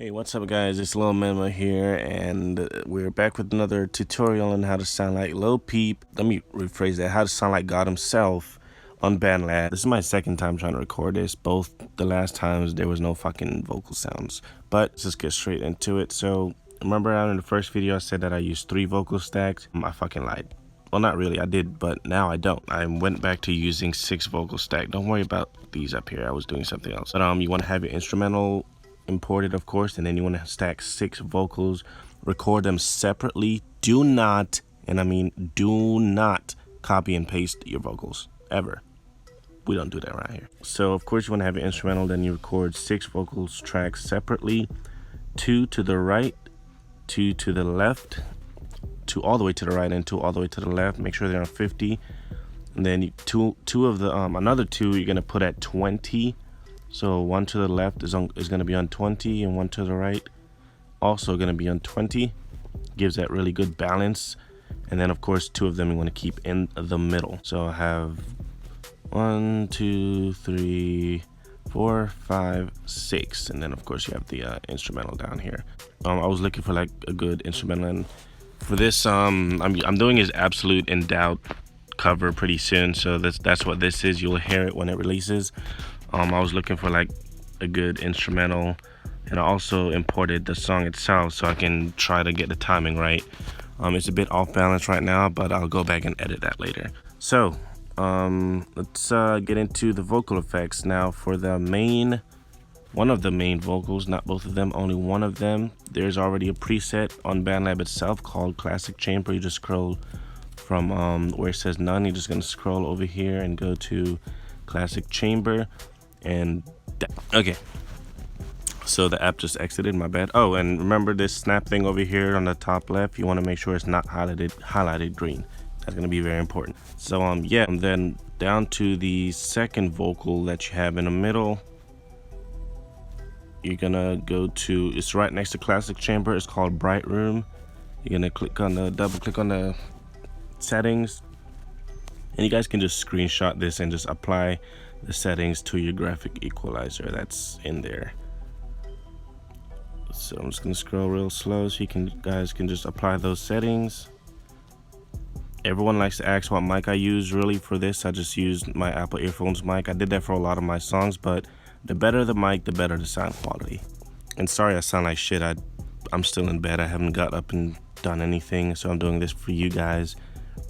Hey, what's up guys, it's Lil Menma here, and we're back with another tutorial on how to sound like Lil Peep. Let me rephrase that, how to sound like God himself on BandLab. This is my second time trying to record this. Both the last times there was no fucking vocal sounds, but let's just get straight into it. So remember in the first video I said that I used 3 vocal stacks? I fucking lied. Well, not really, I did, but now I don't. I went back to using 6 vocal stack. Don't worry about these up here, I was doing something else. But you want to have your instrumental imported, of course, and then you want to stack 6 vocals, record them separately. Do not, and I mean do not, copy and paste your vocals ever. We don't do that around here. So of course you want to have your instrumental, then you record 6 vocals tracks separately, 2 to the right, 2 to the left, 2 all the way to the right, and 2 all the way to the left. Make sure they're on 50, and then two of the another 2 you're gonna put at 20. So 1 to the left is going to be on 20, and 1 to the right also going to be on 20. Gives that really good balance. And then of course 2 of them you want to keep in the middle. So I have 1, 2, 3, 4, 5, 6, and then of course you have the instrumental down here. I was looking for like a good instrumental, and for this I'm doing his Absolute in Doubt cover pretty soon. So that's what this is. You'll hear it when it releases. I was looking for like a good instrumental, and I also imported the song itself so I can try to get the timing right. It's a bit off balance right now, but I'll go back and edit that later. So let's get into the vocal effects now. For the one of the main vocals, not both of them, only one of them, there's already a preset on BandLab itself called Classic Chamber. You just scroll from where it says none, you're just gonna scroll over here and go to Classic Chamber. And okay, so the app just exited, my bad. Oh, and remember this snap thing over here on the top left, you want to make sure it's not highlighted green. That's going to be very important. So yeah, and then down to the second vocal that you have in the middle, you're gonna go to, it's right next to Classic Chamber, it's called Bright Room. You're gonna double click on the settings, and you guys can just screenshot this and just apply the settings to your graphic equalizer that's in there. So I'm just gonna scroll real slow so you guys can just apply those settings. Everyone likes to ask what mic I use. Really, for this I just used my Apple earphones mic. I did that for a lot of my songs, but the better the mic, the better the sound quality. And sorry I sound like shit, I'm still in bed. I haven't got up and done anything, so I'm doing this for you guys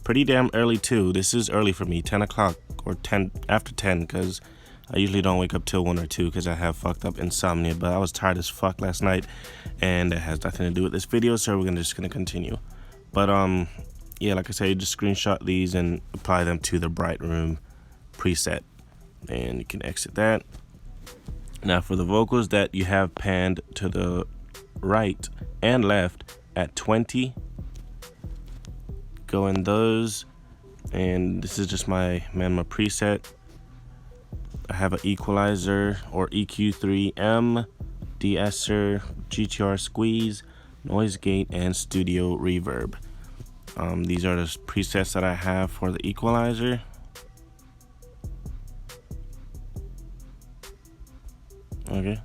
pretty damn early too. This is early for me, 10 o'clock or 10 after 10, because I usually don't wake up till 1 or 2 because I have fucked up insomnia. But I was tired as fuck last night, and it has nothing to do with this video, so we're just gonna continue. But yeah, like I said, you just screenshot these and apply them to the Bright Room preset, and you can exit that. Now for the vocals that you have panned to the right and left at 20, go in those, and this is just my Menma preset. I have an equalizer or EQ3M, de-esser, GTR squeeze, noise gate, and studio reverb. These are the presets that I have for the equalizer. Okay.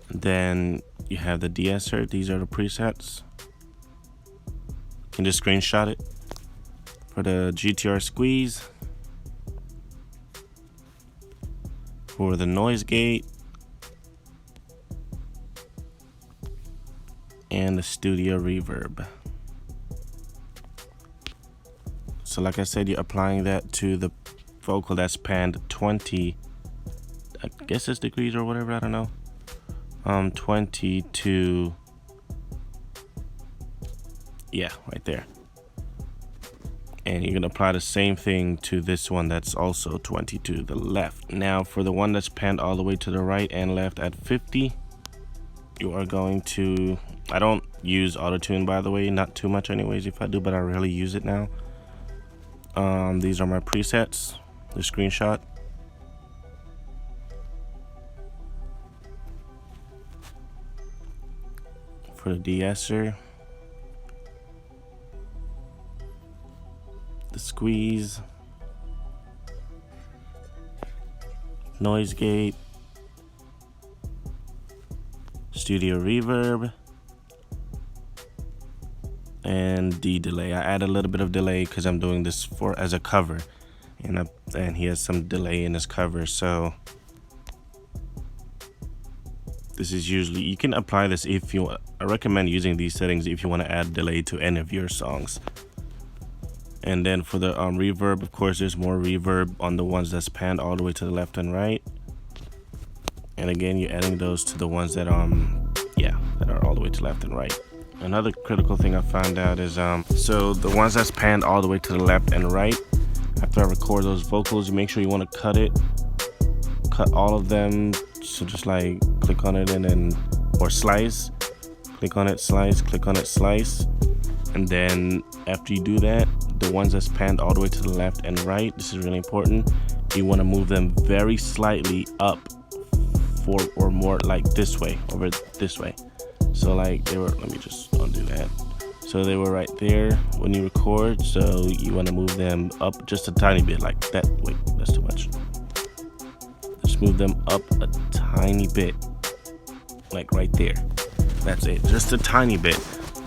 Then you have the de-esser. These are the presets. You can just screenshot it. For the GTR squeeze, for the noise gate, and the studio reverb. So like I said, you're applying that to the vocal that's panned 20, I guess it's degrees or whatever, I don't know, 20 to, yeah, right there. And you're gonna apply the same thing to this one that's also 20 to the left. Now for the one that's panned all the way to the right and left at 50, you are going to, I don't use auto-tune, by the way, not too much anyways if I do, but I rarely use it now. These are my presets, the screenshot. For the de-esser, the squeeze, noise gate, studio reverb, and the delay. I add a little bit of delay because I'm doing this as a cover, and he has some delay in his cover. So this is usually, you can apply this if you, I recommend using these settings if you want to add delay to any of your songs. And then for the reverb, of course, there's more reverb on the ones that's panned all the way to the left and right. And again, you're adding those to the ones that that are all the way to left and right. Another critical thing I found out is so the ones that's panned all the way to the left and right, after I record those vocals, you make sure you want to cut all of them. So just like click on it and then, or slice, click on it, slice, click on it, slice. And then after you do that, the ones that's panned all the way to the left and right, this is really important, you want to move them very slightly up, or more like this way, over this way. So like they were, let me just undo that. So they were right there when you record, so you want to move them up just a tiny bit, like that. Wait, that's too much. Just move them up a tiny bit, like right there. That's it, just a tiny bit.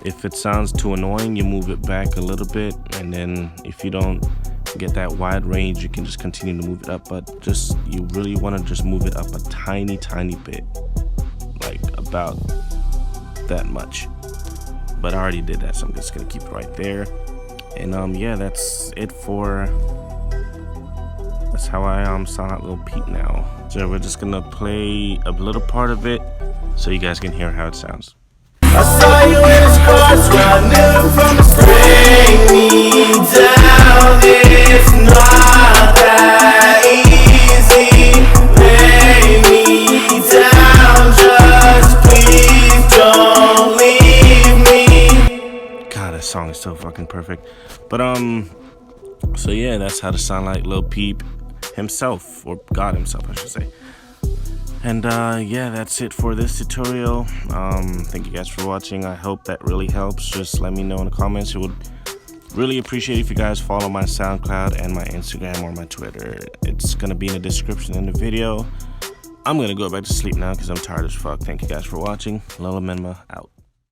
If it sounds too annoying, you move it back a little bit, and then if you don't get that wide range, you can just continue to move it up, but just, you really want to just move it up a tiny bit, like about that much. But I already did that, so I'm just gonna keep it right there. And yeah, that's it for, that's how I sound like Lil Peep now. So we're just gonna play a little part of it so you guys can hear how it sounds. I saw you in this crossroad, I knew from the spring. Bring me down, it's not that easy. Lay me down, just please don't leave me. God, that song is so fucking perfect. But so yeah, that's how to sound like Lil Peep himself, or God himself, I should say. And yeah, that's it for this tutorial. Thank you guys for watching. I hope that really helps. Just let me know in the comments. It would really appreciate if you guys follow my SoundCloud and my Instagram or my Twitter. It's gonna be in the description in the video. I'm gonna go back to sleep now because I'm tired as fuck. Thank you guys for watching. Lil Menma out.